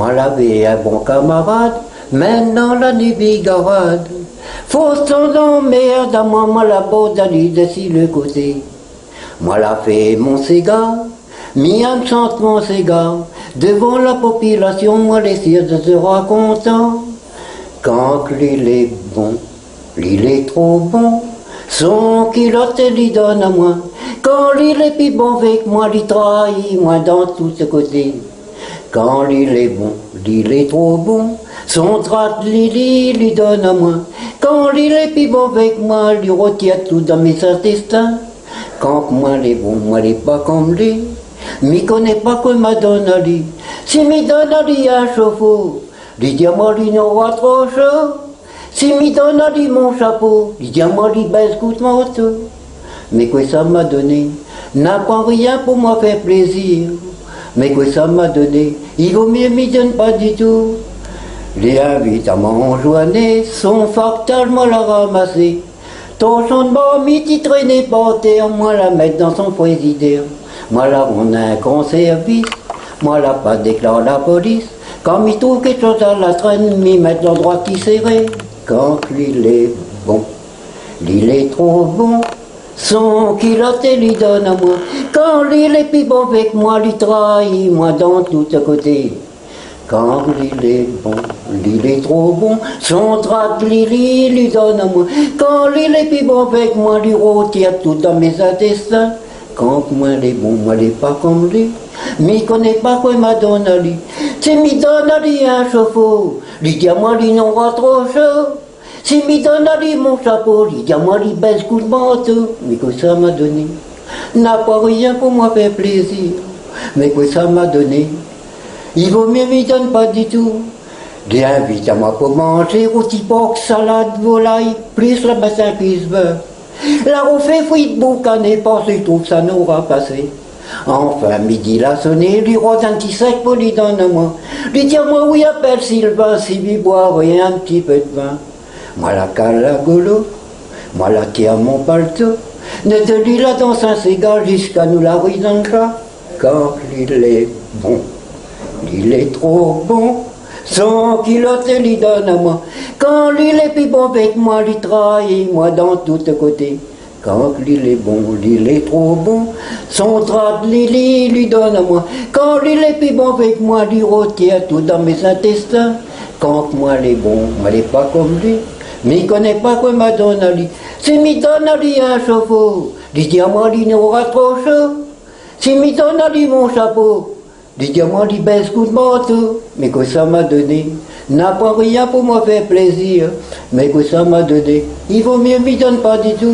Moi l'avais un bon camarade, maintenant la bigarade. Faut s'en emmerde à moi la peau d'aller de si le côté. Moi la fait mon cigare, me chante mon cigare. Devant la population, moi les sièges sera content. Quand l'île est bon, l'île est trop bon. Son culotte lui donne à moi. Quand l'île est plus bon avec moi, lui trahit moi dans tout ce côté. Quand l'île est bon, l'île est trop bon. Son traite lui donne à moi. Quand l'île est plus bon avec moi, lui retient tout dans mes intestins. Quand moi les bon, moi les pas comme lui. M'y connais pas que ma donne à lui. Si m'y donne à lui un chauffe-eau, lui dit à moi lui n'aura trop chaud. Si m'y donne à lui mon chapeau, lui dit à moi lui baisse coûte mon tout. Mais quoi ça m'a donné, n'a pas rien pour moi faire plaisir. Mais quoi ça m'a donné, il vaut mieux m'y donne pas du tout. Les invites à m'enjoigner, son facteur moi l'a ramassé. Ton champ de bord m'y traîner par terre, moi la mettre dans son frigidaire. Moi là on a un grand service, moi là pas déclare la police. Quand m'y trouve quelque chose à la traîne, m'y mettre l'endroit qui serré. Quand l'île est bon, l'île est trop bon. Son culotte lui donne à moi. Quand l'île est plus bon avec moi, lui trahit moi dans tout à côté. Quand l'île est bon, l'île est trop bon. Son traite lui donne à moi. Quand l'île est plus bon avec moi, lui retient tout dans mes intestins. Quand moi les bon, moi les pas comme lui. M'y connais pas quoi m'a donne à lui. Si m'y donne à lui un chauffe-eau, lui dit à moi lui n'aura trop chaud. Si m'y donne à lui mon chapeau, lui dit à moi lui baisse coup de manteau. Mais que ça m'a donné, n'a pas rien pour moi faire plaisir. Mais que ça m'a donné, il vaut mieux m'y donne pas du tout. Il invite à moi pour manger rôti porc, salade, volaille, plus la bassin cuisse beurre. La refait fruits de boucan et pensé, je trouve ça n'aura passé. Enfin, midi l'a sonné, lui rôde un petit sac pour lui donner à moi. Lui dire moi oui appelle Sylvain, si lui boire et un petit peu de vin. Moi la cale la golo, moi la tiens mon palto. Ne te lui là dans un cigare jusqu'à nous la rue dans le chat. Quand l'île est bon, l'île est trop bon. Son culotte lui donne à moi. Quand l'île est plus bon avec moi, lui trahit moi dans tout côté. Quand l'île est bon, l'île est trop bon. Son traite lui donne à moi. Quand l'île est plus bon avec moi, lui retient tout dans mes intestins. Quand moi les bon, moi les pas comme lui. Mais il connaît pas quoi m'a donne à lui. Si m'y donne à lui un chauffe-eau, lui dit à moi lui n'aura trop chaud. Si m'y donne à lui mon chapeau, lui dit à moi lui baisse coup de manteau. Mais que ça m'a donné, n'a pas rien pour moi faire plaisir. Mais que ça m'a donné, il vaut mieux m'y donne pas du tout.